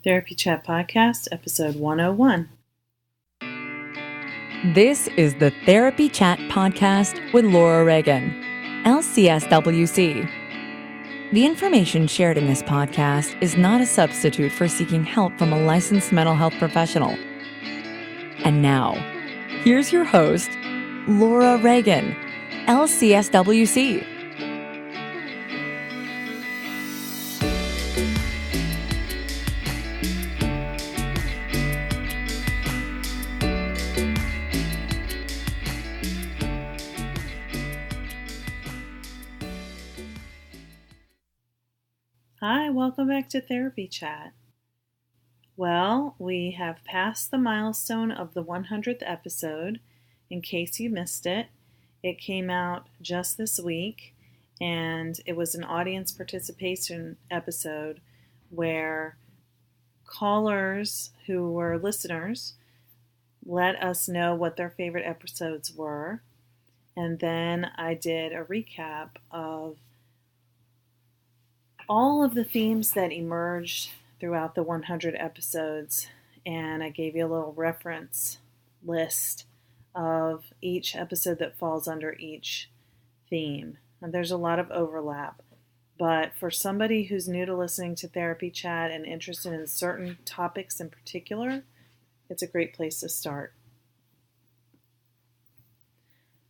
Therapy Chat Podcast, episode 101. This is the Therapy Chat Podcast with Laura Reagan, LCSWC. The information shared in this podcast is not a substitute for seeking help from a licensed mental health professional. And now, here's your host, Laura Reagan, LCSWC. Hi, welcome back to Therapy Chat. Well, we have passed the milestone of the 100th episode. In case you missed it, it came out just this week, and it was an audience participation episode where callers who were listeners let us know what their favorite episodes were, and then I did a recap of all of the themes that emerged throughout the 100 episodes, and I gave you a little reference list of each episode that falls under each theme. And there's a lot of overlap, but for somebody who's new to listening to Therapy Chat and interested in certain topics in particular, it's a great place to start.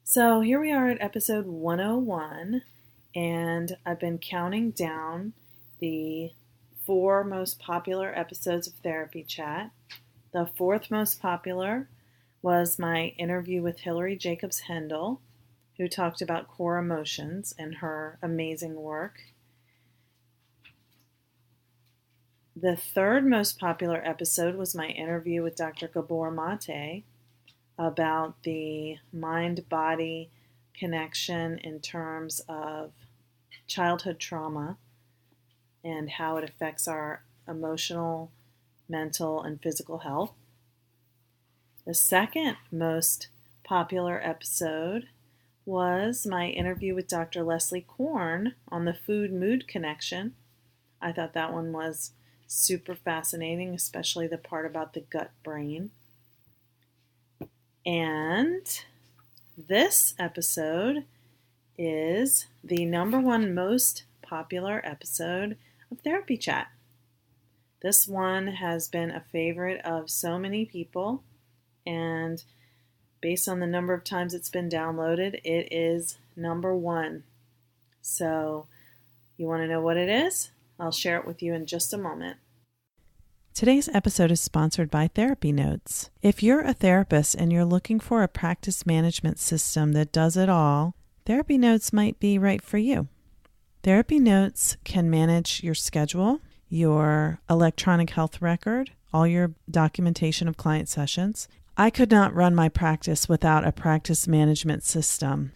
So here we are at episode 101. And I've been counting down the 4 most popular episodes of Therapy Chat. The 4th most popular was my interview with Hillary Jacobs Hendel, who talked about core emotions and her amazing work. The 3rd most popular episode was my interview with Dr. Gabor Mate about the mind-body connection in terms of childhood trauma and how it affects our emotional, mental, and physical health. The 2nd most popular episode was my interview with Dr. Leslie Korn on the food-mood connection. I thought that one was super fascinating, especially the part about the gut-brain. And this episode is the number 1 most popular episode of Therapy Chat. This one has been a favorite of so many people, and based on the number of times it's been downloaded, it is number 1. So, you want to know what it is? I'll share it with you in just a moment. Today's episode is sponsored by Therapy Notes. If you're a therapist and you're looking for a practice management system that does it all, Therapy Notes might be right for you. Therapy Notes can manage your schedule, your electronic health record, all your documentation of client sessions. I could not run my practice without a practice management system.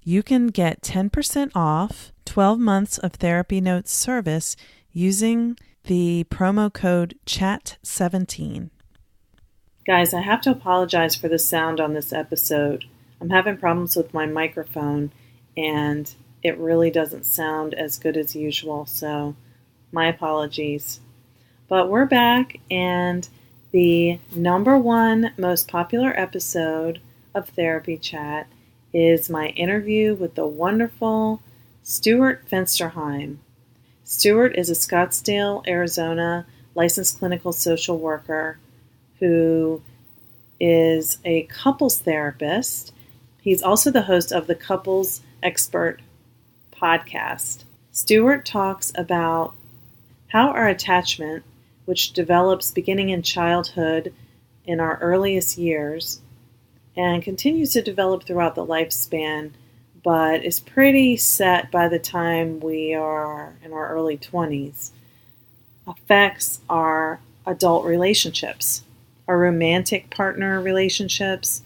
You can get 10% off 12 months of Therapy Notes service using the promo code CHAT17. Guys, I have to apologize for the sound on this episode. I'm having problems with my microphone, and it really doesn't sound as good as usual, so my apologies. But we're back, and the number 1 most popular episode of Therapy Chat is my interview with the wonderful Stewart Fenster. Heim. Stewart is a Scottsdale, Arizona licensed clinical social worker who is a couples therapist. He's also the host of the Couples Expert podcast. Stewart talks about how our attachment, which develops beginning in childhood in our earliest years and continues to develop throughout the lifespan, but is pretty set by the time we are in our early 20s, affects our adult relationships, our romantic partner relationships,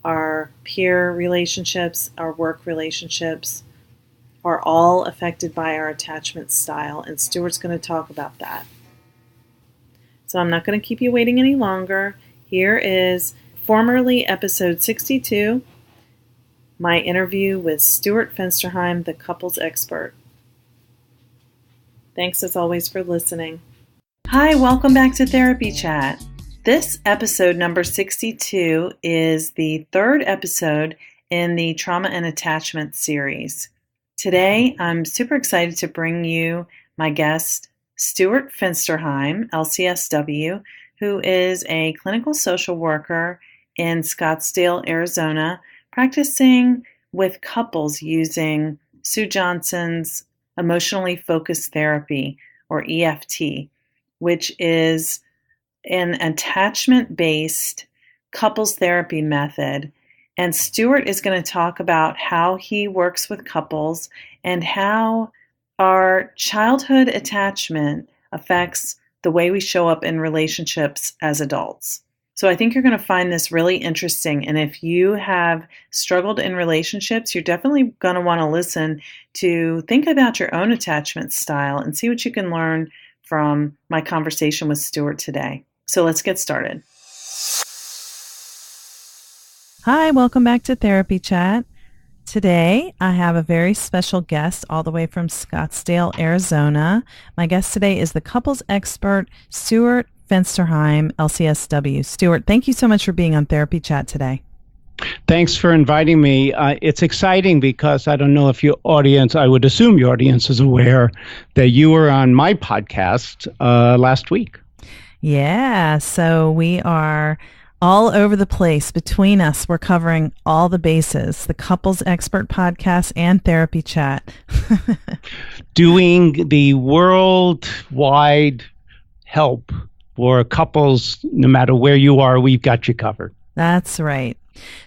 our peer relationships, our work relationships are all affected by our attachment style, and Stewart's going to talk about that. So I'm not going to keep you waiting any longer. Here is formerly episode 62, my interview with Stewart Fenster, the couples expert. Thanks as always for listening. Hi, welcome back to Therapy Chat. This episode number 62 is the third episode in the Trauma and Attachment series. Today, I'm super excited to bring you my guest, Stewart Fenster, LCSW, who is a clinical social worker in Scottsdale, Arizona, practicing with couples using Sue Johnson's emotionally focused therapy, or EFT, which is an attachment-based couples therapy method. And Stewart is going to talk about how he works with couples and how our childhood attachment affects the way we show up in relationships as adults. So I think you're going to find this really interesting. And if you have struggled in relationships, you're definitely going to want to listen to think about your own attachment style and see what you can learn from my conversation with Stewart today. So let's get started. Hi, welcome back to Therapy Chat. Today, I have a very special guest all the way from Scottsdale, Arizona. My guest today is the couples expert, Stewart Fenster, LCSW. Stewart, thank you so much for being on Therapy Chat today. Thanks for inviting me. It's exciting because I don't know if your audience, I would assume your audience is aware that you were on my podcast last week. Yeah, so we are all over the place. Between us, we're covering all the bases, the Couples Expert Podcast and Therapy Chat. Doing the worldwide help for couples, no matter where you are, we've got you covered. That's right.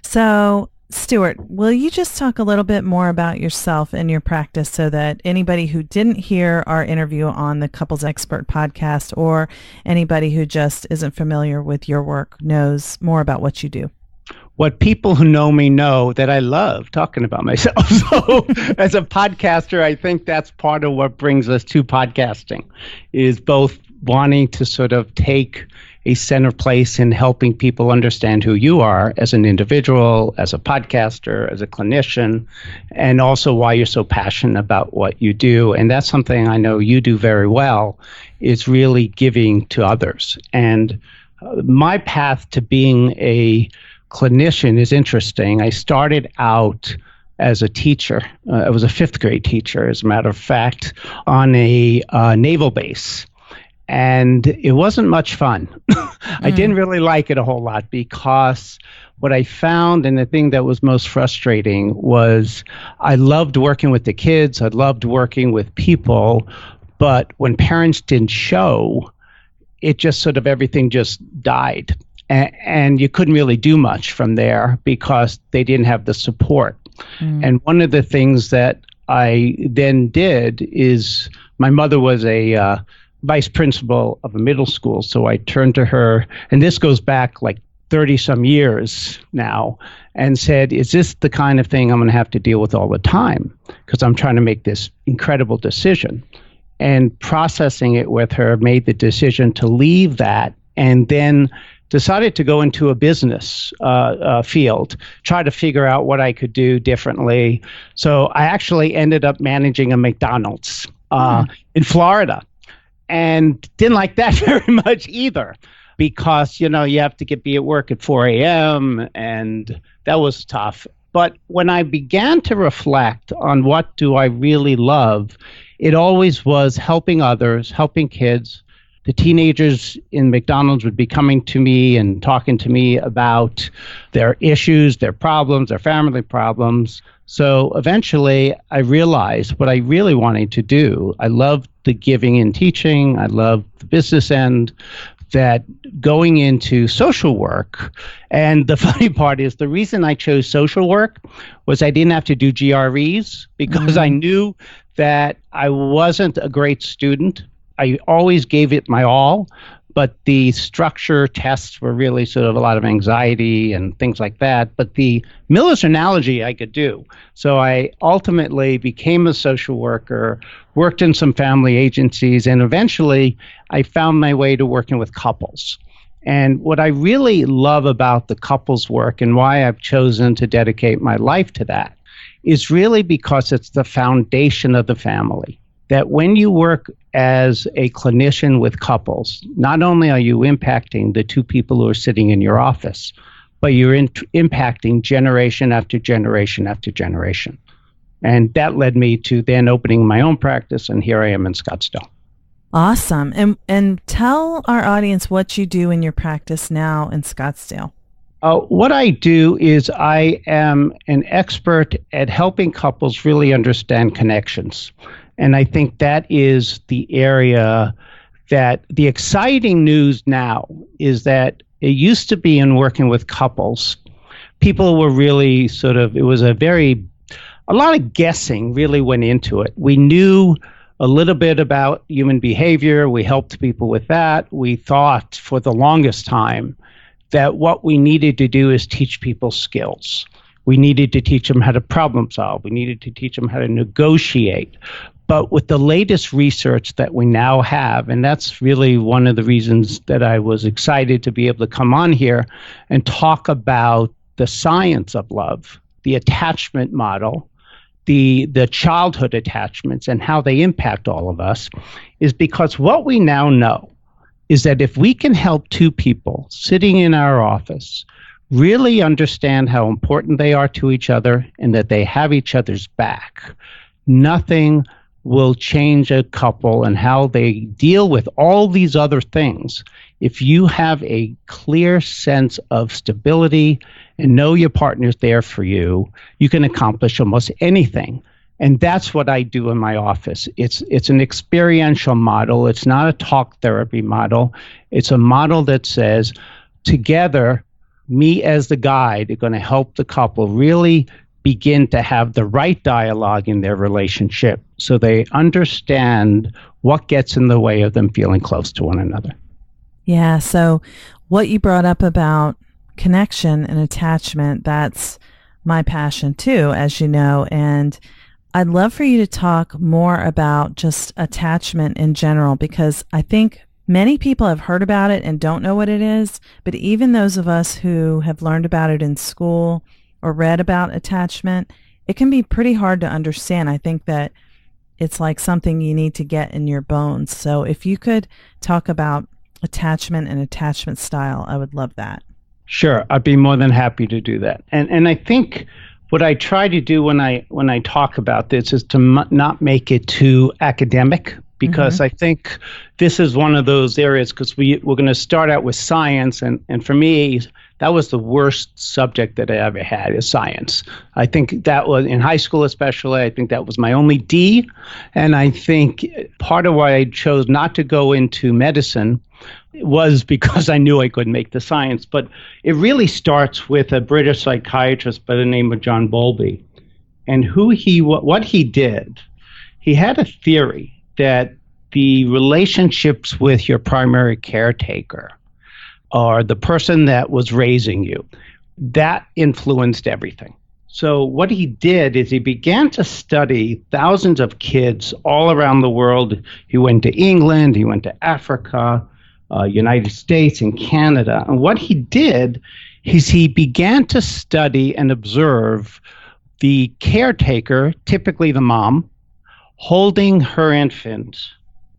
So, Stewart, will you just talk a little bit more about yourself and your practice so that anybody who didn't hear our interview on the Couples Expert Podcast or anybody who just isn't familiar with your work knows more about what you do? What people who know me know that I love talking about myself. So as a podcaster, I think that's part of what brings us to podcasting, is both wanting to sort of take a center place in helping people understand who you are as an individual, as a podcaster, as a clinician, and also why you're so passionate about what you do. And that's something I know you do very well, is really giving to others. And my path to being a clinician is interesting. I started out as a teacher. I was a fifth grade teacher, as a matter of fact, on a naval base. And it wasn't much fun. I didn't really like it a whole lot because what I found, and the thing that was most frustrating, was I loved working with the kids. I loved working with people. But when parents didn't show, it just sort of everything just died. And you couldn't really do much from there because they didn't have the support. And one of the things that I then did is my mother was a vice principal of a middle school. So I turned to her, and this goes back like 30 some years now, and said, is this the kind of thing I'm going to have to deal with all the time? Because I'm trying to make this incredible decision. And processing it with her, made the decision to leave that and then decided to go into a business field, try to figure out what I could do differently. So I actually ended up managing a McDonald's in Florida. And didn't like that very much either, because, you know, you have to be at work at 4 a.m. and that was tough. But when I began to reflect on what do I really love, it always was helping others, helping kids. The teenagers in McDonald's would be coming to me and talking to me about their issues, their problems, their family problems. So eventually I realized what I really wanted to do. I loved the giving and teaching. I loved the business end, that going into social work. And the funny part is the reason I chose social work was I didn't have to do GREs because I knew that I wasn't a great student. I always gave it my all, but the structure tests were really sort of a lot of anxiety and things like that. But the Miller's analogy I could do. So I ultimately became a social worker, worked in some family agencies, and eventually I found my way to working with couples. And what I really love about the couples work and why I've chosen to dedicate my life to that is really because it's the foundation of the family. that when you work as a clinician with couples, not only are you impacting the two people who are sitting in your office, but you're impacting generation after generation after generation. And that led me to then opening my own practice, and here I am in Scottsdale. Awesome. And tell our audience what you do in your practice now in Scottsdale. What I do is I am an expert at helping couples really understand connections. And I think that is the area that the exciting news now is that it used to be in working with couples, people were really it was a lot of guessing really went into it. We knew a little bit about human behavior. We helped people with that. We thought for the longest time that what we needed to do is teach people skills. We needed to teach them how to problem solve. We needed to teach them how to negotiate. But with the latest research that we now have, and that's really one of the reasons that I was excited to be able to come on here and talk about the science of love, the attachment model, the childhood attachments and how they impact all of us, is because what we now know is that if we can help two people sitting in our office really understand how important they are to each other and that they have each other's back, nothing will change a couple and how they deal with all these other things. If you have a clear sense of stability and know your partner's there for you, you can accomplish almost anything. And that's what I do in my office. It's an experiential model. It's not a talk therapy model. It's a model that says, together, me as the guide are going to help the couple really begin to have the right dialogue in their relationship so they understand what gets in the way of them feeling close to one another. Yeah, so what you brought up about connection and attachment, that's my passion too, as you know, and I'd love for you to talk more about just attachment in general, because I think many people have heard about it and don't know what it is, but even those of us who have learned about it in school or read about attachment, it can be pretty hard to understand. I think that it's like something you need to get in your bones. So if you could talk about attachment and attachment style, I would love that. Sure, I'd be more than happy to do that. And I think what I try to do when I talk about this is to not make it too academic, because I think this is one of those areas, because we're going to start out with science, and for me, that was the worst subject that I ever had, is science. I think that was, in high school especially, I think that was my only D, and I think part of why I chose not to go into medicine was because I knew I couldn't make the science. But it really starts with a British psychiatrist by the name of John Bowlby. And what he did, he had a theory that the relationships with your primary caretaker, or the person that was raising you, that influenced everything. So what he did is he began to study thousands of kids all around the world. He went to England, he went to Africa, United States and Canada. And what he did is he began to study and observe the caretaker, typically the mom, holding her infant,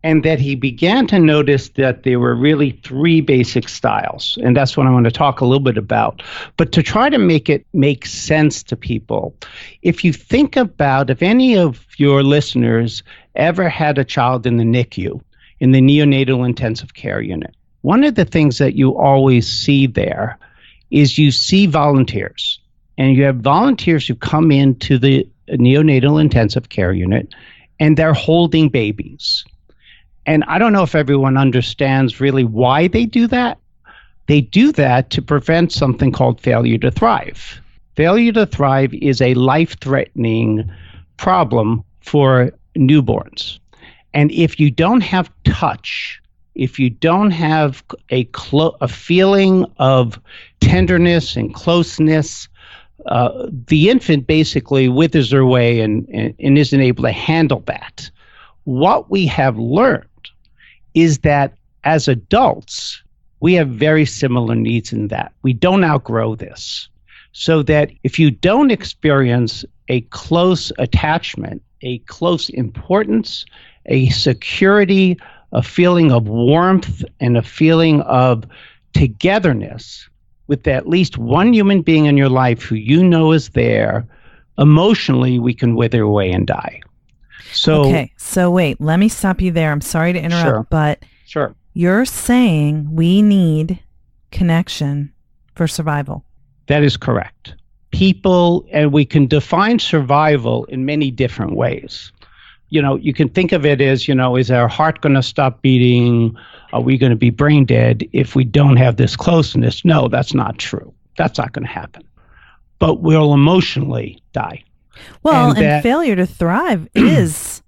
and that he began to notice that there were really three basic styles. And that's what I want to talk a little bit about. But to try to make it make sense to people, if you think about, if any of your listeners ever had a child in the NICU, in the neonatal intensive care unit, one of the things that you always see there is you see volunteers. And you have volunteers who come into the neonatal intensive care unit, and they're holding babies. And I don't know if everyone understands really why they do that. They do that to prevent something called failure to thrive. Failure to thrive is a life-threatening problem for newborns. And if you don't have touch, if you don't have a feeling of tenderness and closeness, the infant basically withers away and isn't able to handle that. What we have learned is that as adults, we have very similar needs in that. We don't outgrow this. So that if you don't experience a close attachment, a close importance, a security, a feeling of warmth, and a feeling of togetherness with at least one human being in your life who you know is there, emotionally, we can wither away and die. Okay, so wait, let me stop you there. I'm sorry to interrupt, Sure. but Sure. You're saying we need connection for survival. That is correct. People, and we can define survival in many different ways. You can think of it as, is our heart going to stop beating? Are we going to be brain dead if we don't have this closeness? No, that's not true. That's not going to happen. But we'll emotionally die. Well, and failure to thrive is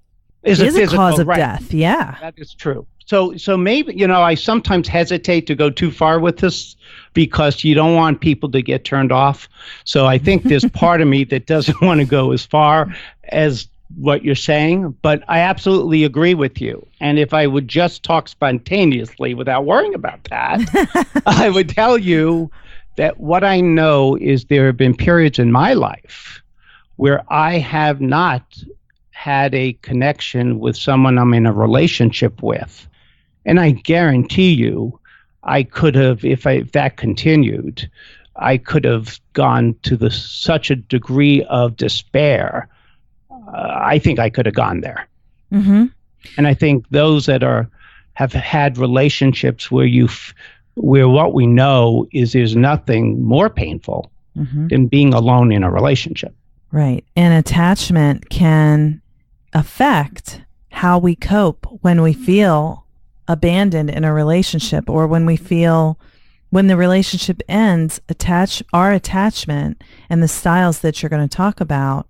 a cause of death. Yeah. That is true. So maybe, I sometimes hesitate to go too far with this because you don't want people to get turned off. So I think there's part of me that doesn't want to go as far as what you're saying, but I absolutely agree with you. And if I would just talk spontaneously without worrying about that, I would tell you that what I know is there have been periods in my life where I have not had a connection with someone I'm in a relationship with. And I guarantee you, I could have, if that continued, I could have gone to such a degree of despair. I think I could have gone there. Mm-hmm. And I think those that have had relationships where what we know is there's nothing more painful than being alone in a relationship. Right. And attachment can affect how we cope when we feel abandoned in a relationship, or when the relationship ends. Our attachment and the styles that you're going to talk about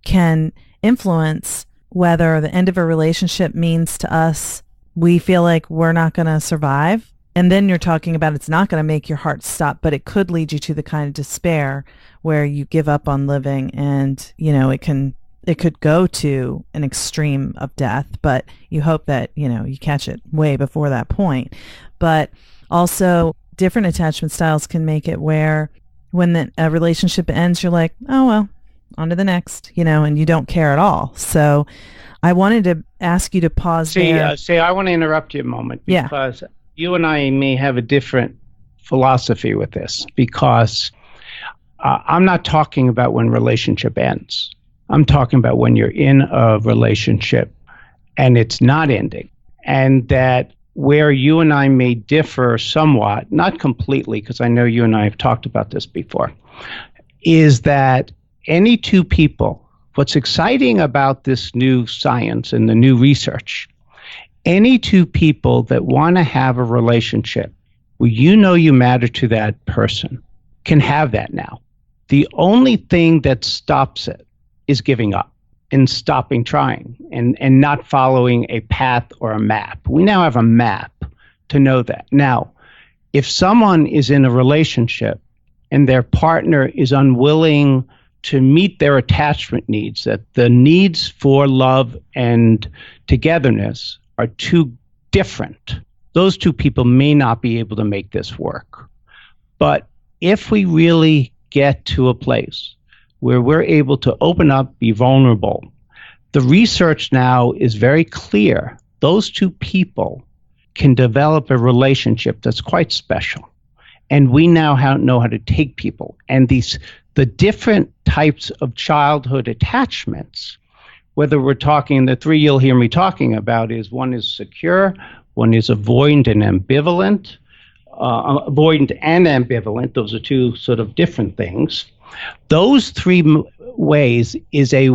can influence whether the end of a relationship means to us we feel like we're not going to survive. And then you're talking about it's not going to make your heart stop, but it could lead you to the kind of despair where you give up on living, and it could go to an extreme of death, but you hope that, you catch it way before that point. But also different attachment styles can make it where when a relationship ends, you're like, oh, well, on to the next, and you don't care at all. So I wanted to ask you to pause there. I want to interrupt you a moment because you and I may have a different philosophy with this, because I'm not talking about when relationship ends. I'm talking about when you're in a relationship and it's not ending, and that where you and I may differ somewhat, not completely, because I know you and I have talked about this before, is that any two people, what's exciting about this new science and the new research, any two people that want to have a relationship where you matter to that person can have that now. The only thing that stops it is giving up and stopping trying and not following a path or a map. We now have a map to know that. Now, if someone is in a relationship and their partner is unwilling to meet their attachment needs, that the needs for love and togetherness are too different, those two people may not be able to make this work. But if we really get to a place where we're able to open up, be vulnerable, the research now is very clear. Those two people can develop a relationship that's quite special. And we now know how to take people. And the different types of childhood attachments, whether we're talking, the three you'll hear me talking about is, one is secure, one is avoidant and ambivalent. Avoidant and ambivalent, those are two sort of different things. Those three ways is a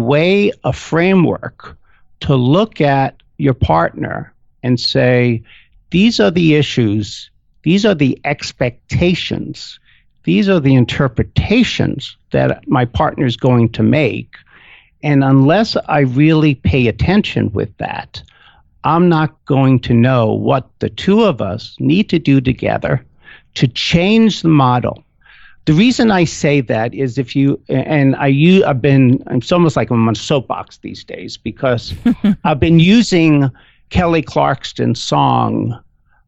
framework to look at your partner and say, these are the issues, these are the expectations, these are the interpretations that my partner is going to make. And unless I really pay attention with that, I'm not going to know what the two of us need to do together to change the model. The reason I say that is it's almost like I'm on a soapbox these days, because I've been using Kelly Clarkson's song,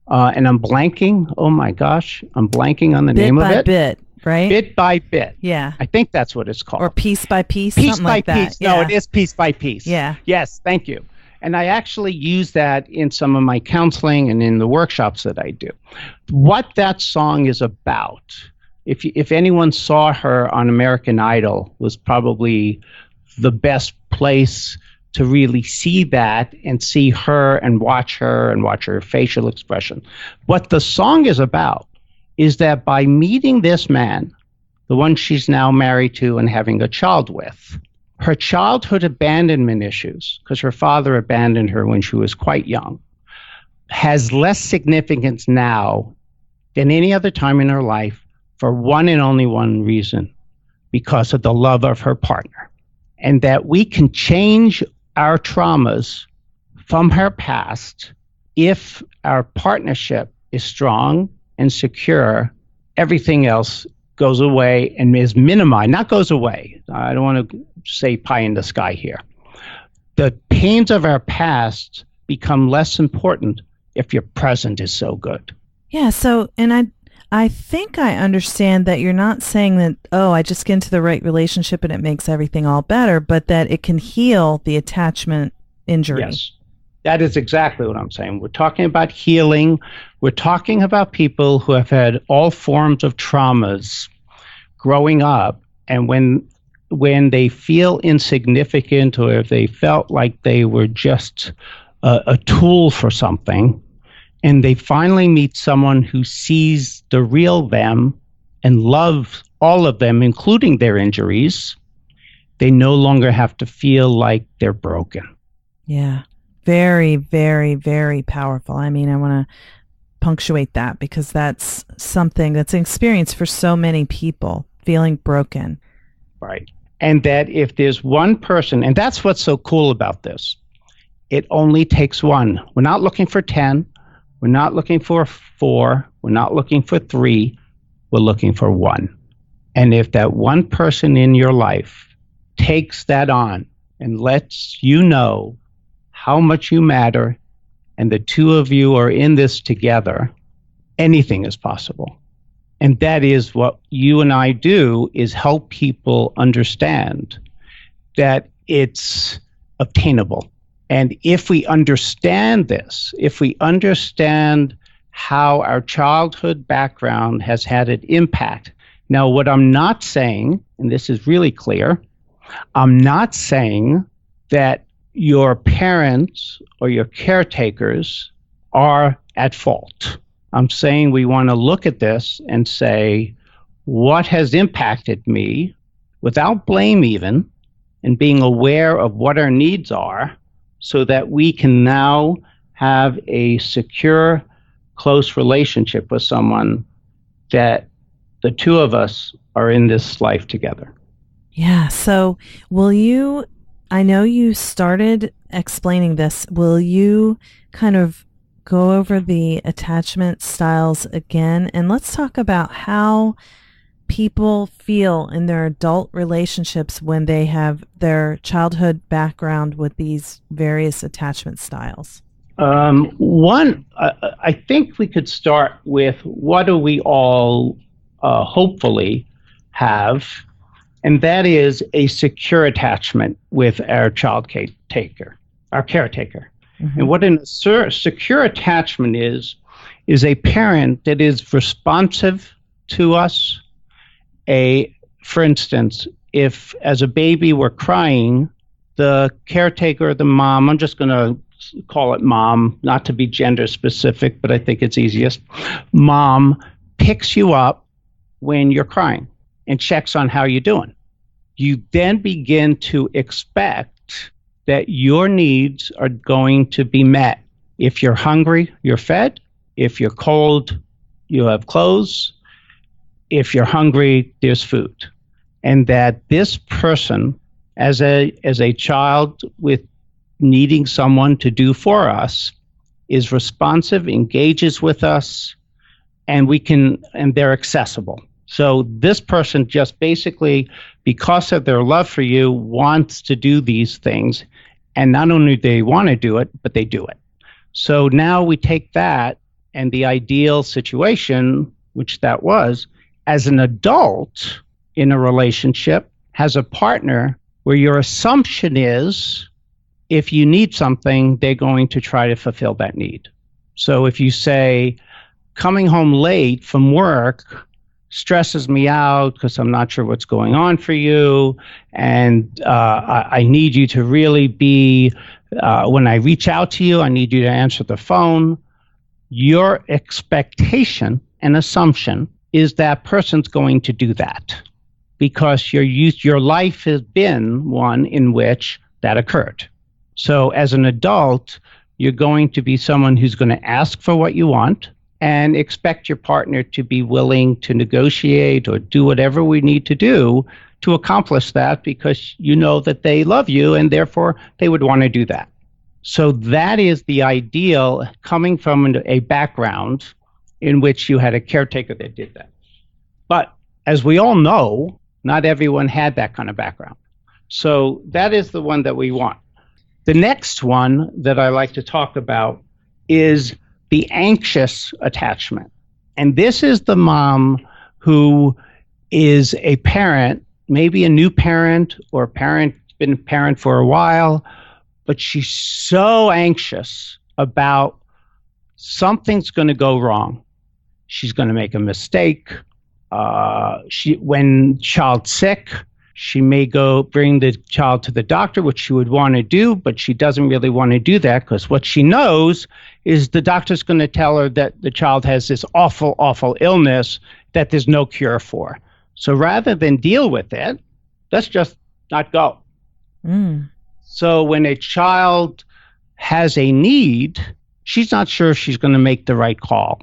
and I'm blanking. Oh my gosh, I'm blanking on the name of it. Bit by bit, right? Bit by bit. Yeah. I think that's what it's called. Or piece by piece. Piece something by like piece. That. No, yeah. it is piece by piece. Yeah. Yes, thank you. And I actually use that in some of my counseling and in the workshops that I do. What that song is about, if anyone saw her on American Idol, was probably the best place to really see that and see her and watch her facial expression. What the song is about is that by meeting this man, the one she's now married to and having a child with, her childhood abandonment issues, because her father abandoned her when she was quite young, has less significance now than any other time in her life for one and only one reason, because of the love of her partner. And that we can change our traumas from her past if our partnership is strong and secure. Everything else goes away and is minimized, not goes away. I don't want to say pie in the sky here. The pains of our past become less important if your present is so good. Yeah. So, and I think I understand that you're not saying that, oh, I just get into the right relationship and it makes everything all better, but that it can heal the attachment injury. Yes. That is exactly what I'm saying. We're talking about healing. We're talking about people who have had all forms of traumas growing up, and when they feel insignificant, or if they felt like they were just a tool for something, and they finally meet someone who sees the real them and loves all of them, including their injuries, they no longer have to feel like they're broken. Yeah. Very, very, very powerful. I mean, I want to punctuate that because that's something that's an experience for so many people, feeling broken. Right. And that if there's one person, and that's what's so cool about this, it only takes one. We're not looking for 10. We're not looking for 4. We're not looking for 3. We're looking for one. And if that one person in your life takes that on and lets you know how much you matter, and the two of you are in this together, anything is possible. And that is what you and I do, is help people understand that it's obtainable. And if we understand this, if we understand how our childhood background has had an impact. Now, what I'm not saying, and this is really clear, I'm not saying that your parents or your caretakers are at fault. I'm saying we want to look at this and say, what has impacted me, without blame even, and being aware of what our needs are, so that we can now have a secure, close relationship with someone that the two of us are in this life together. Yeah. So I know you started explaining this. Will you kind of go over the attachment styles again? And let's talk about how people feel in their adult relationships when they have their childhood background with these various attachment styles. I think we could start with, what do we all hopefully have? And that is a secure attachment with our caretaker. Mm-hmm. And what a secure attachment is a parent that is responsive to us. For instance, if as a baby we're crying, the caretaker, the mom, I'm just going to call it mom, not to be gender specific, but I think it's easiest. Mom picks you up when you're crying and checks on how you're doing. You then begin to expect that your needs are going to be met. If you're hungry, you're fed. If you're cold, you have clothes. If you're hungry, there's food. And that this person, as a child with needing someone to do for us, is responsive, engages with us, and they're accessible. So this person just basically, because of their love for you, wants to do these things. And not only do they want to do it, but they do it. So now we take that and the ideal situation, which that was, as an adult in a relationship, has a partner where your assumption is if you need something, they're going to try to fulfill that need. So if you say, coming home late from work stresses me out because I'm not sure what's going on for you, and I need you to really be, when I reach out to you, I need you to answer the phone. Your expectation and assumption is that person's going to do that because your life has been one in which that occurred. So as an adult, you're going to be someone who's going to ask for what you want and expect your partner to be willing to negotiate or do whatever we need to do to accomplish that because you know that they love you and therefore they would want to do that. So that is the ideal coming from a background in which you had a caretaker that did that. But as we all know, not everyone had that kind of background. So that is the one that we want. The next one that I like to talk about is the anxious attachment. And this is the mom who is a parent, maybe a new parent or been a parent for a while, but she's so anxious about something's going to go wrong. She's going to make a mistake. When child's sick, she may go bring the child to the doctor, which she would want to do, but she doesn't really want to do that because what she knows is the doctor's going to tell her that the child has this awful, awful illness that there's no cure for. So rather than deal with it, let's just not go. So when a child has a need, she's not sure if she's going to make the right call.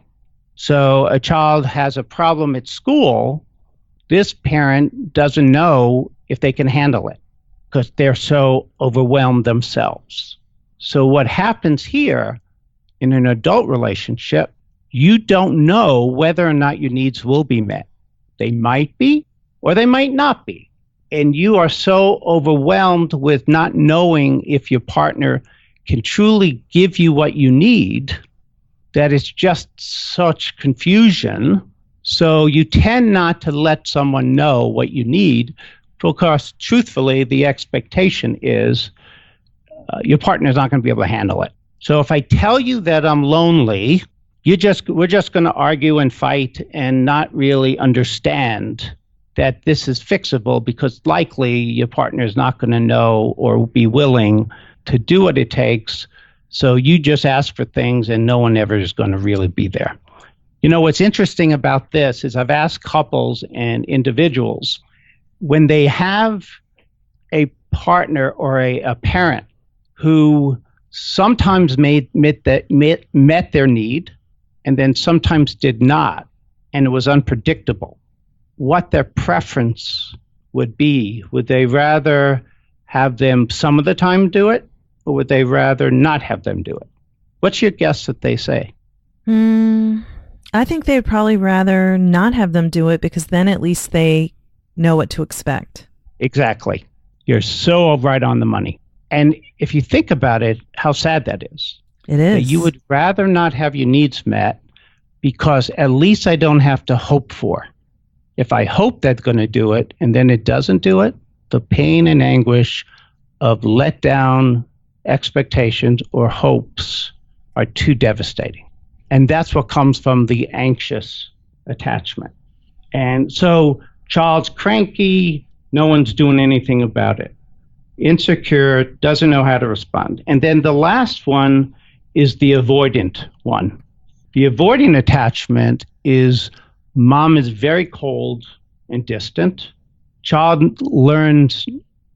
So a child has a problem at school, this parent doesn't know if they can handle it because they're so overwhelmed themselves. So what happens here in an adult relationship, you don't know whether or not your needs will be met. They might be or they might not be. And you are so overwhelmed with not knowing if your partner can truly give you what you need that it's just such confusion. So you tend not to let someone know what you need because, truthfully, the expectation is your partner is not going to be able to handle it. So if I tell you that I'm lonely, we're just going to argue and fight and not really understand that this is fixable because likely your partner is not going to know or be willing to do what it takes. So you just ask for things and no one ever is going to really be there. You know, what's interesting about this is I've asked couples and individuals when they have a partner or a parent who sometimes met their need and then sometimes did not, and it was unpredictable, what their preference would be. Would they rather have them some of the time do it, or would they rather not have them do it? What's your guess that they say? I think they'd probably rather not have them do it because then at least they know what to expect. Exactly. You're so right on the money. And if you think about it, how sad that is. It is. You would rather not have your needs met because at least I don't have to hope for. If I hope that's going to do it and then it doesn't do it, the pain and anguish of letdown expectations or hopes are too devastating. And that's what comes from the anxious attachment. And so child's cranky, no one's doing anything about it. Insecure, doesn't know how to respond. And then the last one is the avoidant one. The avoiding attachment is mom is very cold and distant. Child learns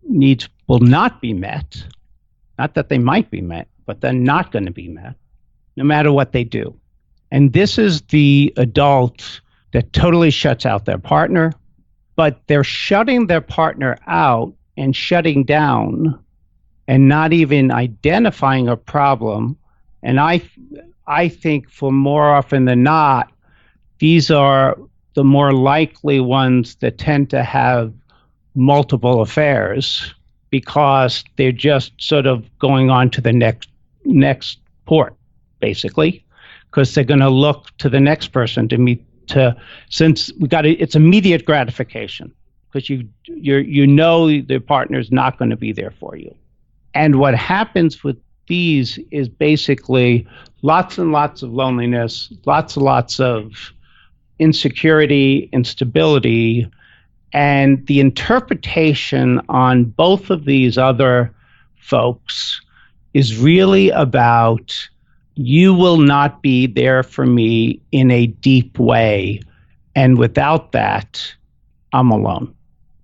needs will not be met. Not that they might be met, but they're not going to be met, no matter what they do. And this is the adult that totally shuts out their partner, but they're shutting their partner out and shutting down and not even identifying a problem. And I think for more often than not, these are the more likely ones that tend to have multiple affairs because they're just sort of going on to the next port, basically, because they're going to look to the next person since it's immediate gratification because you know the partner's not going to be there for you. And what happens with these is basically lots and lots of loneliness, lots and lots of insecurity, instability, and the interpretation on both of these other folks is really about, you will not be there for me in a deep way, and without that, I'm alone.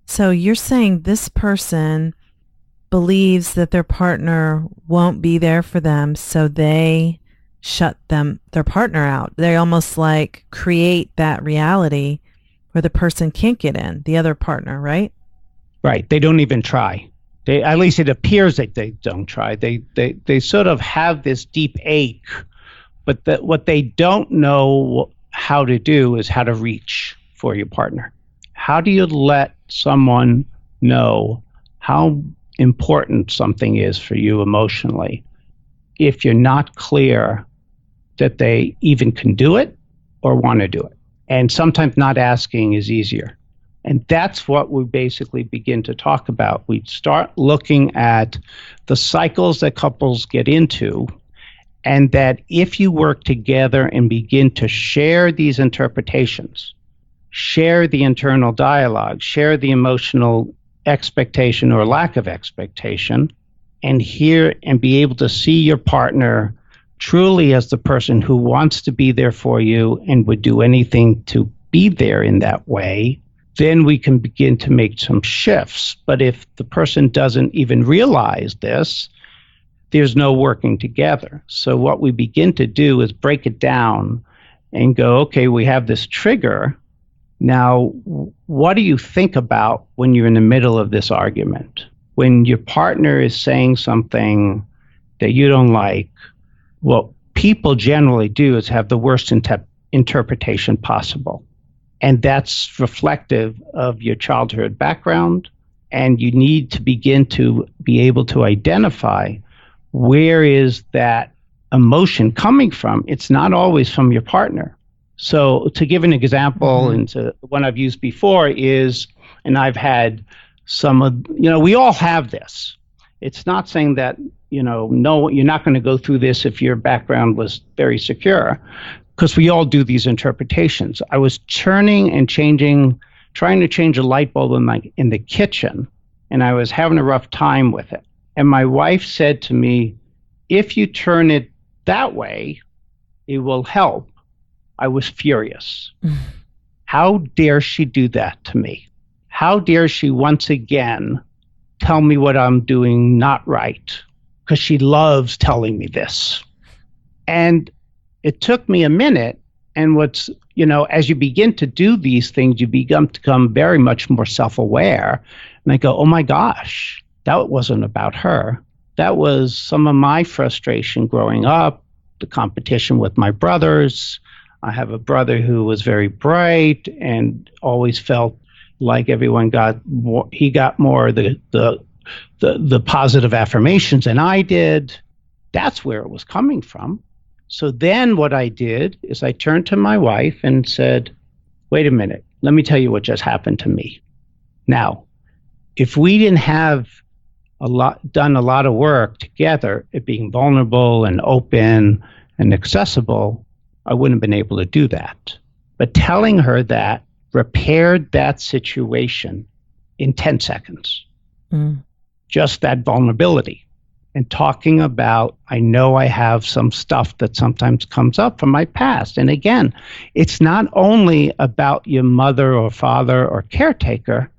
So you're saying this person believes that their partner won't be there for them, so they shut their partner out. They almost like create that reality where the person can't get in, the other partner, right? Right. They don't even try. At least it appears that they don't try. They sort of have this deep ache, but what they don't know how to do is how to reach for your partner. How do you let someone know how important something is for you emotionally if you're not clear that they even can do it or want to do it? And sometimes not asking is easier. And that's what we basically begin to talk about. We start looking at the cycles that couples get into, and that if you work together and begin to share these interpretations, share the internal dialogue, share the emotional expectation or lack of expectation, and hear and be able to see your partner truly as the person who wants to be there for you and would do anything to be there in that way, then we can begin to make some shifts. But if the person doesn't even realize this, there's no working together. So what we begin to do is break it down and go, okay, we have this trigger. Now, what do you think about when you're in the middle of this argument? When your partner is saying something that you don't like, what people generally do is have the worst interpretation possible. And that's reflective of your childhood background. And you need to begin to be able to identify, where is that emotion coming from? It's not always from your partner. So to give an example, and the one I've used before is, and I've had some of, we all have this. It's not saying that, no, you're not going to go through this if your background was very secure, because we all do these interpretations. I was turning and changing, trying to change a light bulb in the kitchen, and I was having a rough time with it. And my wife said to me, if you turn it that way, it will help. I was furious. How dare she do that to me? How dare she once again tell me what I'm doing not right? Because she loves telling me this. And it took me a minute. And as you begin to do these things, you become very much more self-aware. And I go, oh my gosh, that wasn't about her. That was some of my frustration growing up, the competition with my brothers. I have a brother who was very bright and always felt like everyone got more. He got more of the positive affirmations than I did. That's where it was coming from. So then what I did is I turned to my wife and said, wait a minute, let me tell you what just happened to me. Now, if we didn't have done a lot of work together at being vulnerable and open and accessible, I wouldn't have been able to do that. But telling her that repaired that situation in 10 seconds. Just that vulnerability. And talking about, I know I have some stuff that sometimes comes up from my past. And again, it's not only about your mother or father or caretaker.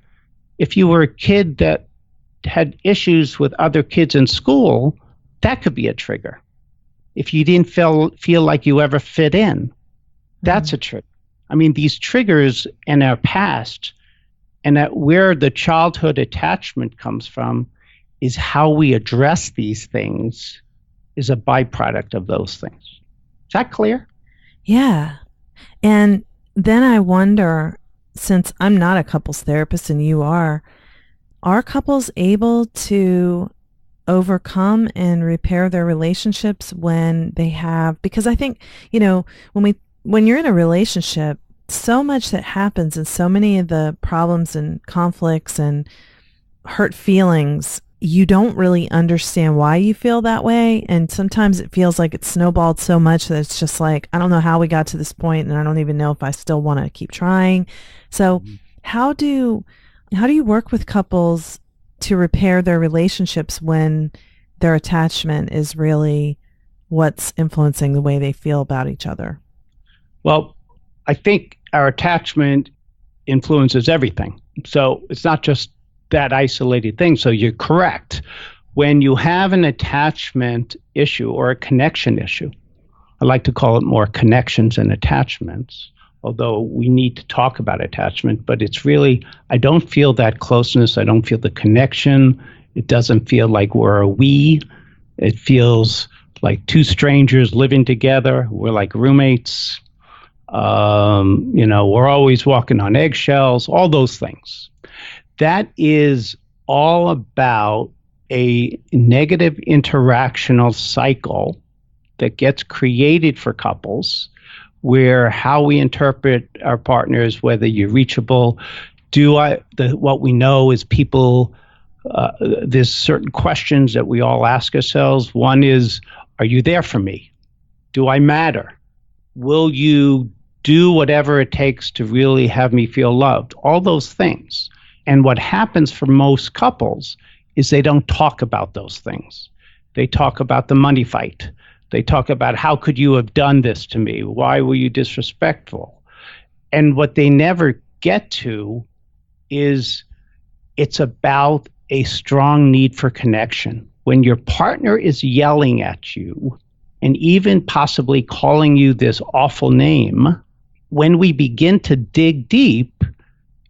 If you were a kid that had issues with other kids in school, that could be a trigger. If you didn't feel like you ever fit in, that's a trigger. I mean, these triggers in our past, and that where the childhood attachment comes from, is how we address these things is a byproduct of those things. Is that clear? Yeah. And then I wonder, since I'm not a couples therapist and you are couples able to overcome and repair their relationships when they have, because I think, when you're in a relationship, so much that happens and so many of the problems and conflicts and hurt feelings you don't really understand why you feel that way. And sometimes it feels like it's snowballed so much that it's just like, I don't know how we got to this point, and I don't even know if I still want to keep trying. So how do you work with couples to repair their relationships when their attachment is really what's influencing the way they feel about each other? Well, I think our attachment influences everything. So it's not just that isolated thing. So you're correct. When you have an attachment issue or a connection issue, I like to call it more connections and attachments, although we need to talk about attachment, but it's really, I don't feel that closeness. I don't feel the connection. It doesn't feel like we're a we. It feels like two strangers living together. We're like roommates. We're always walking on eggshells, all those things. That is all about a negative interactional cycle that gets created for couples, where how we interpret our partners, whether you're reachable, what we know is people, there's certain questions that we all ask ourselves. One is, are you there for me? Do I matter? Will you do whatever it takes to really have me feel loved? All those things. And what happens for most couples is they don't talk about those things. They talk about the money fight. They talk about, how could you have done this to me? Why were you disrespectful? And what they never get to is it's about a strong need for connection. When your partner is yelling at you and even possibly calling you this awful name, when we begin to dig deep,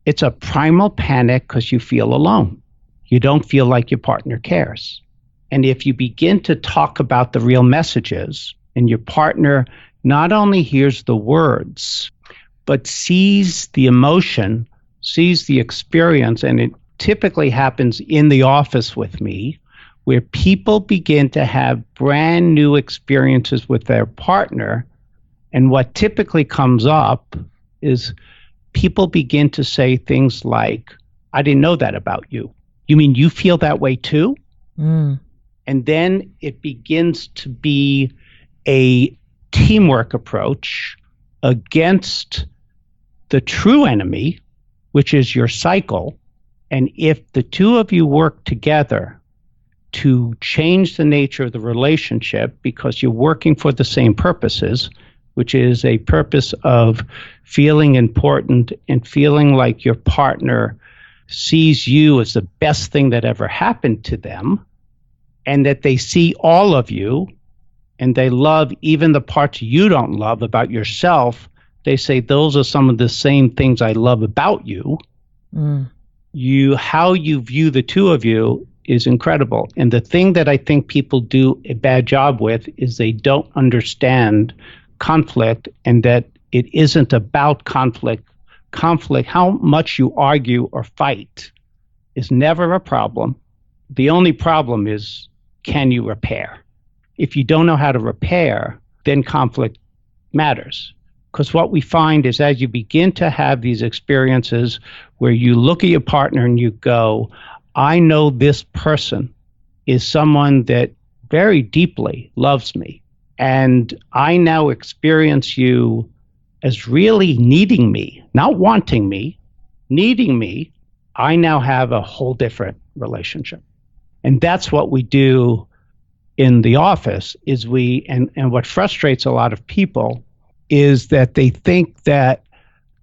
it's a primal panic because you feel alone. You don't feel like your partner cares. And if you begin to talk about the real messages, and your partner not only hears the words, but sees the emotion, sees the experience, and it typically happens in the office with me, where people begin to have brand new experiences with their partner. And what typically comes up is people begin to say things like, I didn't know that about you. You mean you feel that way too? And then it begins to be a teamwork approach against the true enemy, which is your cycle. And if the two of you work together to change the nature of the relationship, because you're working for the same purposes, which is a purpose of feeling important and feeling like your partner sees you as the best thing that ever happened to them, and that they see all of you and they love even the parts you don't love about yourself. They say, those are some of the same things I love about you. How you view the two of you is incredible. And the thing that I think people do a bad job with is they don't understand conflict, and that it isn't about conflict. Conflict, how much you argue or fight, is never a problem. The only problem is, can you repair? If you don't know how to repair, then conflict matters. Because what we find is, as you begin to have these experiences where you look at your partner and you go, I know this person is someone that very deeply loves me, and I now experience you as really needing me, not wanting me, needing me. I now have a whole different relationship. And that's what we do in the office, is and what frustrates a lot of people is that they think that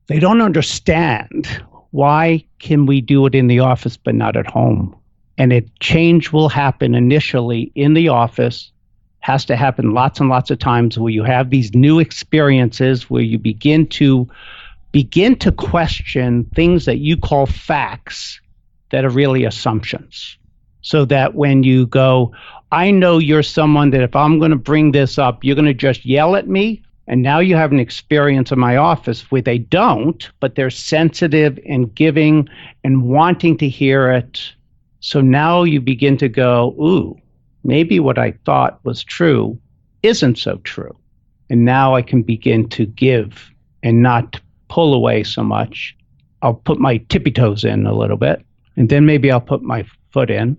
they don't understand, why can we do it in the office but not at home? And change will happen initially in the office, has to happen lots and lots of times, where you have these new experiences, where you begin to question things that you call facts that are really assumptions. So that when you go, I know you're someone that if I'm going to bring this up, you're going to just yell at me. And now you have an experience in my office where they don't, but they're sensitive and giving and wanting to hear it. So now you begin to go, ooh, maybe what I thought was true isn't so true. And now I can begin to give and not pull away so much. I'll put my tippy toes in a little bit, and then maybe I'll put my foot in,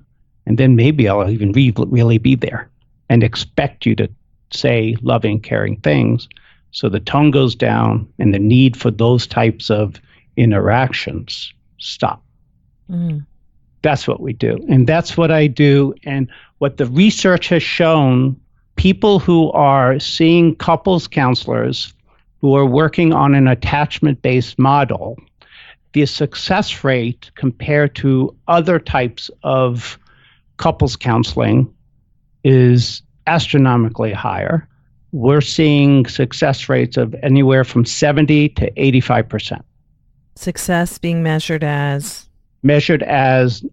And then maybe I'll even really be there and expect you to say loving, caring things. So the tone goes down and the need for those types of interactions stop. Mm. That's what we do. And that's what I do. And what the research has shown, people who are seeing couples counselors who are working on an attachment-based model, the success rate compared to other types of couples counseling is astronomically higher. We're seeing success rates of anywhere from 70 to 85%. Success being measured as? Measured as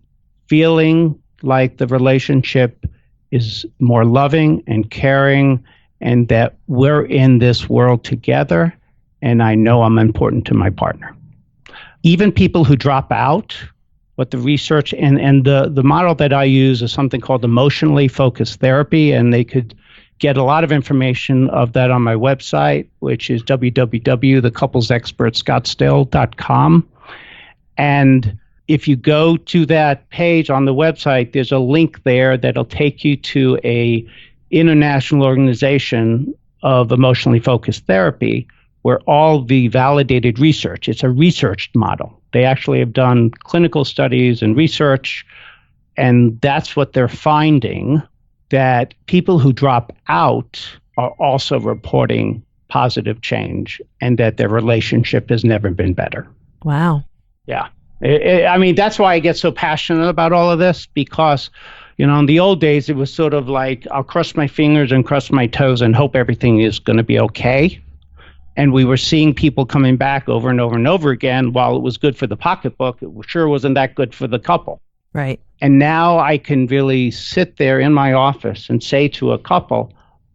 feeling like the relationship is more loving and caring, and that we're in this world together, and I know I'm important to my partner. Even people who drop out, what the research and the model that I use is something called emotionally focused therapy, and they could get a lot of information of that on my website, which is www.thecouplesexpertscottsdale.com. And if you go to that page on the website, there's a link there that'll take you to a international organization of emotionally focused therapy, where all the validated research, it's a researched model. They actually have done clinical studies and research, and that's what they're finding, that people who drop out are also reporting positive change and that their relationship has never been better. Wow. Yeah. I mean, that's why I get so passionate about all of this, because, in the old days, it was sort of like, I'll cross my fingers and cross my toes and hope everything is going to be okay. And we were seeing people coming back over and over and over again. While it was good for the pocketbook, it sure wasn't that good for the couple. Right. And now I can really sit there in my office and say to a couple,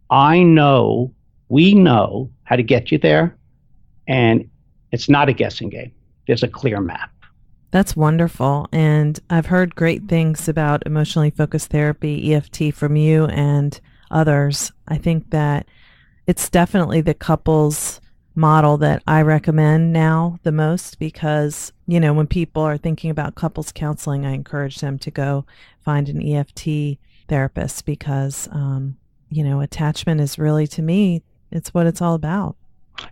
we know how to get you there. And it's not a guessing game. There's a clear map. That's wonderful. And I've heard great things about emotionally focused therapy, EFT, from you and others. I think that it's definitely the couples model that I recommend now the most, because, when people are thinking about couples counseling, I encourage them to go find an EFT therapist, because, attachment is really, to me, it's what it's all about.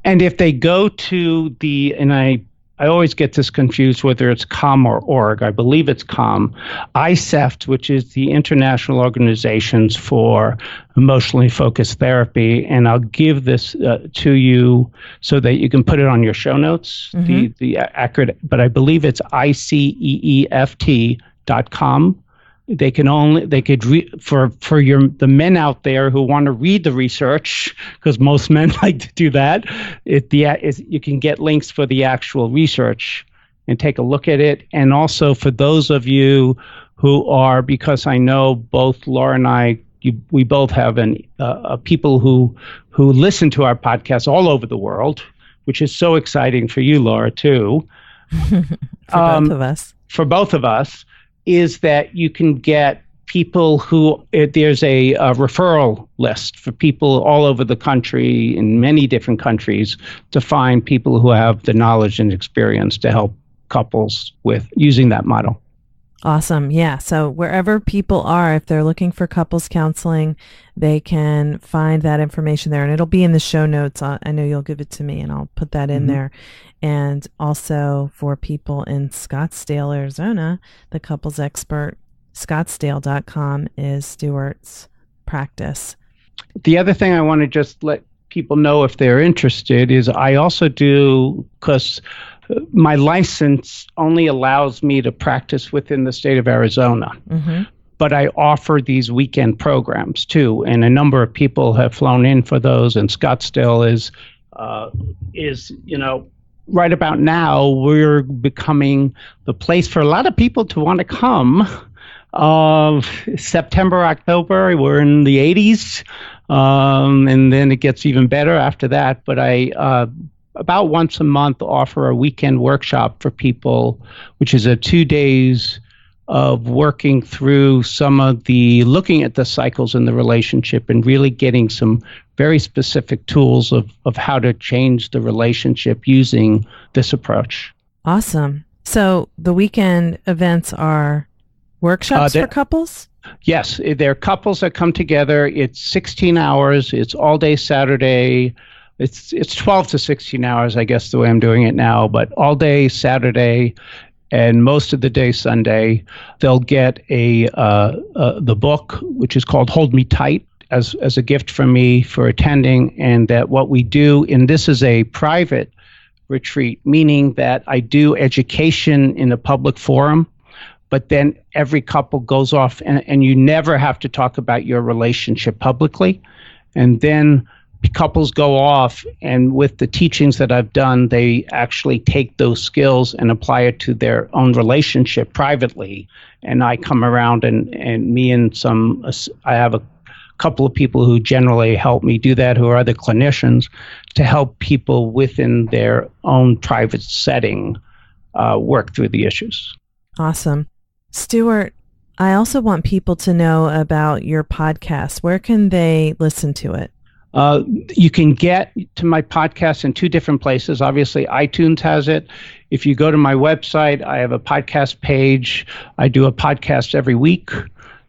And if they go to and I always get this confused whether it's COM or org. I believe it's COM. ICEFT, which is the International Organizations for Emotionally Focused Therapy, and I'll give this to you so that you can put it on your show notes, the accurate, but I believe it's ICEEFT.com. The men out there who want to read the research, because most men like to do that, you can get links for the actual research and take a look at it. And also for those of you who are, because I know both Laura and I, we both have people who listen to our podcast all over the world, which is so exciting for you, Laura, too. Both of us. For both of us. Is that you can get people who, there's a referral list for people all over the country, in many different countries, to find people who have the knowledge and experience to help couples with using that model. Awesome. Yeah. So wherever people are, if they're looking for couples counseling, they can find that information there, and it'll be in the show notes. I know you'll give it to me, and I'll put that in there. And also for people in Scottsdale, Arizona, the couples expert, Scottsdale.com is Stewart's practice. The other thing I want to just let people know, if they're interested, is I also do, because my license only allows me to practice within the state of Arizona. But I offer these weekend programs too, and a number of people have flown in for those. And Scottsdale is right about now, we're becoming the place for a lot of people to want to come. September, October, we're in the 80s, and then it gets even better after that. But I about once a month offer a weekend workshop for people, which is 2 days of working through looking at the cycles in the relationship and really getting some very specific tools of how to change the relationship using this approach. Awesome. So the weekend events are Workshops for couples? Yes, they're couples that come together. It's 16 hours. It's all day Saturday. It's 12 to 16 hours, I guess, the way I'm doing it now, but all day Saturday and most of the day Sunday. They'll get the book, which is called Hold Me Tight, as a gift from me for attending. And that what we do, and this is a private retreat, meaning that I do education in a public forum, but then every couple goes off and you never have to talk about your relationship publicly. And then couples go off, and with the teachings that I've done, they actually take those skills and apply it to their own relationship privately. And I come around and me and I have a couple of people who generally help me do that, who are other clinicians, to help people within their own private setting work through the issues. Awesome. Stewart, I also want people to know about your podcast. Where can they listen to it? You can get to my podcast in two different places. Obviously, iTunes has it. If you go to my website, I have a podcast page. I do a podcast every week,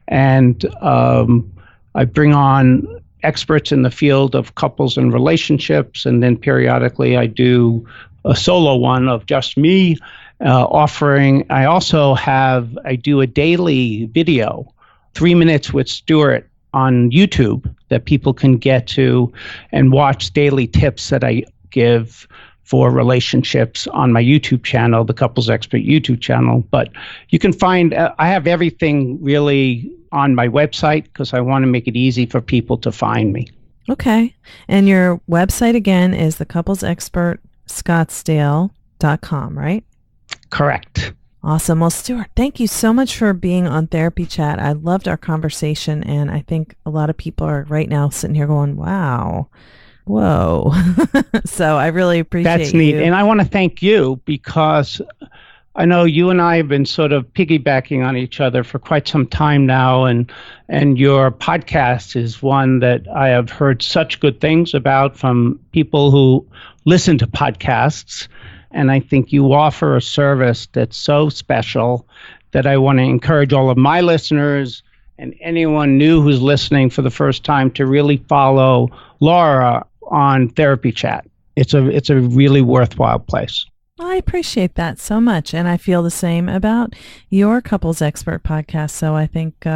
and I bring on experts in the field of couples and relationships, and then periodically I do a solo one of just me offering. I do a daily video, 3 minutes with Stewart, on YouTube that people can get to and watch daily tips that I give for relationships on my YouTube channel, the Couples Expert YouTube channel. But you can find, I have everything really on my website because I want to make it easy for people to find me. Okay. And your website again is theCouplesExpertScottsdale.com, right? Correct. Awesome. Well, Stewart, thank you so much for being on Therapy Chat. I loved our conversation, and I think a lot of people are right now sitting here going, wow, whoa. So I really appreciate That's neat. you. And I want to thank you because I know you and I have been sort of piggybacking on each other for quite some time now, and your podcast is one that I have heard such good things about from people who listen to podcasts. And I think you offer a service that's so special that I want to encourage all of my listeners and anyone new who's listening for the first time to really follow Laura on Therapy Chat. It's a really worthwhile place. I appreciate that so much. And I feel the same about your Couples Expert podcast. So I think,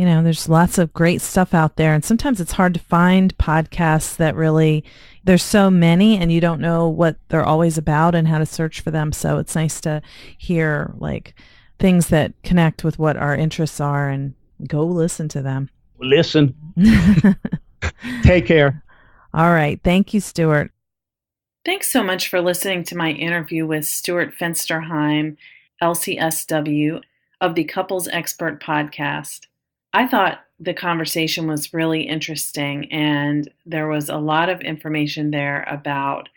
there's lots of great stuff out there. And sometimes it's hard to find podcasts that really, there's so many and you don't know what they're always about and how to search for them. So it's nice to hear like things that connect with what our interests are and go listen to them. Listen. Take care. All right. Thank you, Stewart. Thanks so much for listening to my interview with Stewart Fenster Heim, LCSW, of the Couples Expert podcast. I thought the conversation was really interesting, and there was a lot of information there about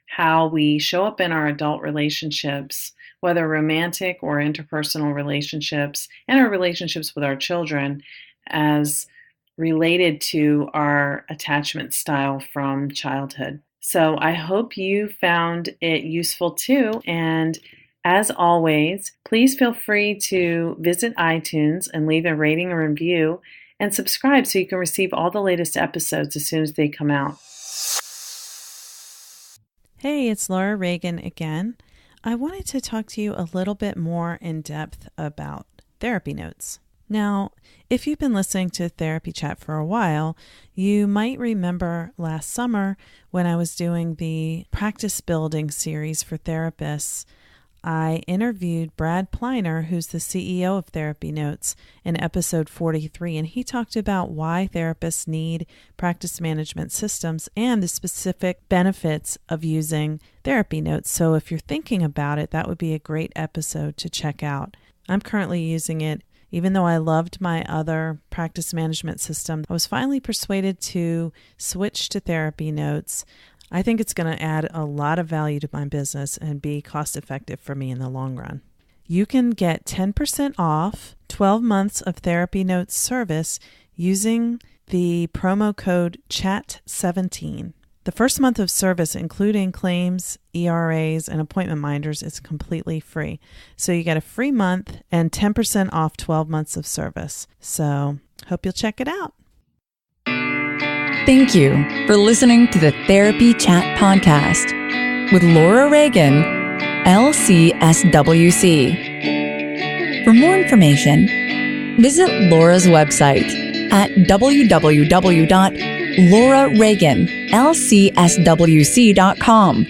how we show up in our adult relationships, whether romantic or interpersonal relationships, and our relationships with our children as related to our attachment style from childhood. So I hope you found it useful too, and as always, please feel free to visit iTunes and leave a rating or review and subscribe so you can receive all the latest episodes as soon as they come out. Hey, it's Laura Reagan again. I wanted to talk to you a little bit more in depth about therapy notes. Now, if you've been listening to Therapy Chat for a while, you might remember last summer when I was doing the practice building series for therapists, I interviewed Brad Pliner, who's the CEO of Therapy Notes, in episode 43, and he talked about why therapists need practice management systems and the specific benefits of using Therapy Notes. So if you're thinking about it, that would be a great episode to check out. I'm currently using it. Even though I loved my other practice management system, I was finally persuaded to switch to Therapy Notes. I think it's going to add a lot of value to my business and be cost effective for me in the long run. You can get 10% off 12 months of Therapy Notes service using the promo code CHAT17. The first month of service, including claims, ERAs, and appointment minders, is completely free. So you get a free month and 10% off 12 months of service. So hope you'll check it out. Thank you for listening to the Therapy Chat Podcast with Laura Reagan, LCSWC. For more information, visit Laura's website at www.laurareaganlcswc.com.